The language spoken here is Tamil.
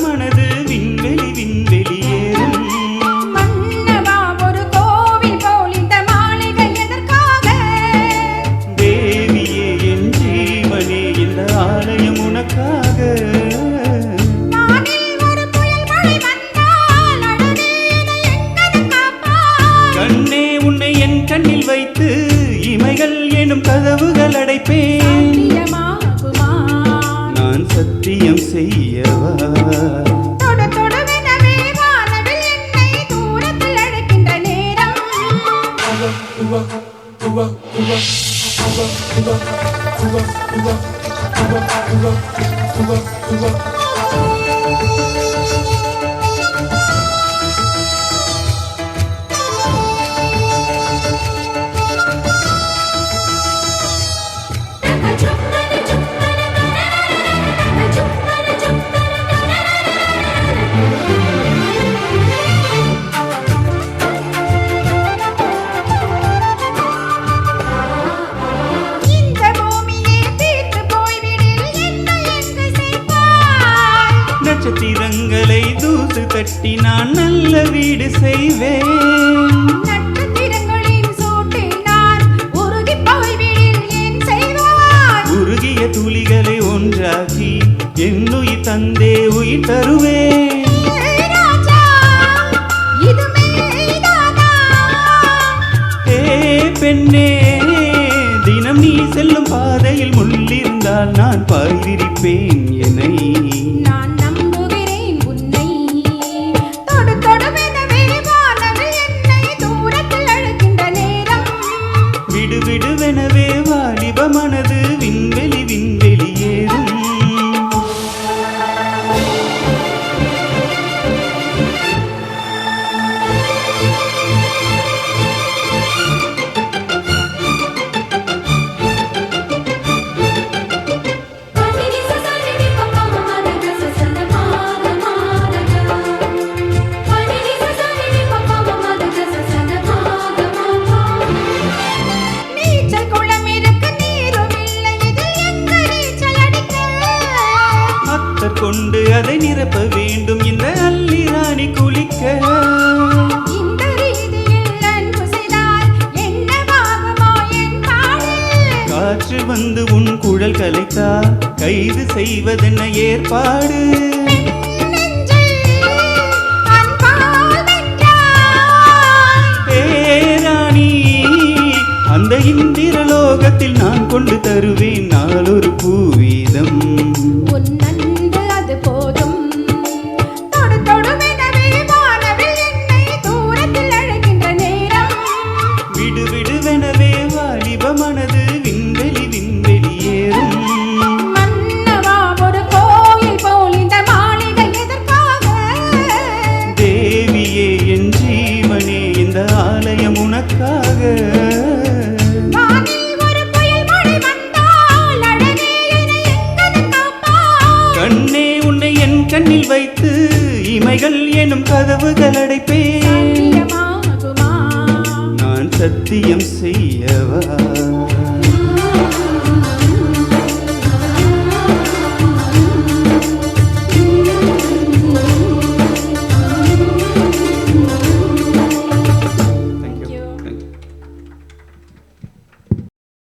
மனது விண்வெளி விண்வெளியேறும். மன்னவா ஒரு கோவில் போல் இந்த மாளிகை எதற்காக? தேவியே என் ஜீவனே இந்த ஆலயம் உனக்காக. வானில் ஒரு புயல் மழை வந்தால் அழகே என்னை எங்கது காப்பாய்? கண்ணே உன்னை என் கண்ணில் வைத்து இமைகள் எனும் கதவுகள் அடைப்பேன். சத்தியமாகுமா? நான் சத்தியம் செய்யவா? தொடு தொடுவெனவே வானவில் என்னை தூரத்தில் அழைக்கின்ற நேரம். இந்த பூமியே தீர்த்து போய்விடில் என்னை எங்கு சேர்ப்பாய்? நட்சத்திரங்களை தூசு தட்டி நான் நல்ல வீடு செய்வேன். நட்சத்திரங்களின் சூட்டில் நான் உருகிப் போய்விடில் என் செய்வாய்? உருகிய துளிகளை ஒன்றாக்கி என் உயிர் தந்தே உயிர் தருவேன். ஏய் ராஜா, இது மெய்தானா? ஏ பெண்ணே, தினம் நீ செல்லும் பாதையில் முள்ளிருந்தால் நான் பாய் விரிப்பேன் என்னை. நான் நம்புகிறேன் உன்னை. தொடு தொடுவெனவே வானவில் என்னை தூரத்தில் அழைக்கின்ற நேரம். விடு விடுவெனவே வாலிப மனது விண்வெளி விண்வெளியேறும். நீச்சல் குளம் இருக்கு, நீரும் இல்லை, இதில் எங்கு நீச்சல் அடிக்க? அத்தர் கொண்டு அதை நிரப்ப வேண்டும் இந்த அல்லி ராணி குளிக்க. இந்த ரீதியில் அன்பு செய்தால் என்னவாகுமோ என் பாடு? காற்று வந்து உன் குழல் கலைத்தா கைது செய்வதென்ன ஏற்பாடு? நெஞ்சில் அன்பால் வென்றாய். பேராணி அந்த இந்திரலோகத்தில் நான் கொண்டு தருவேன் நாளொரு பூவீதம். உன் அன்பு அது போதும். தொடு தொடுவெனவே வானவில் என்னை தூரத்தில் அழைக்கின்ற நேரம். விடு விடுவெனவே வாலிப மனது விண்வெளி விண்வெளியேறும். மன்னவா ஒரு கோயில் போல் இந்த மாளிகை எதற்காக? தேவியே என் ஜீவனே இந்த ஆலயம் உனக்காக. வானில் ஒரு புயல் மழை வந்தால் அழகே என்னை எங்கது காப்பாய்? கண்ணே உன்னை என் கண்ணில் வைத்து இமைகள் எனும் கதவுகள் அடைப்பேன். சத்தியமாகுமா? நான் சத்தியம் செய்யவா?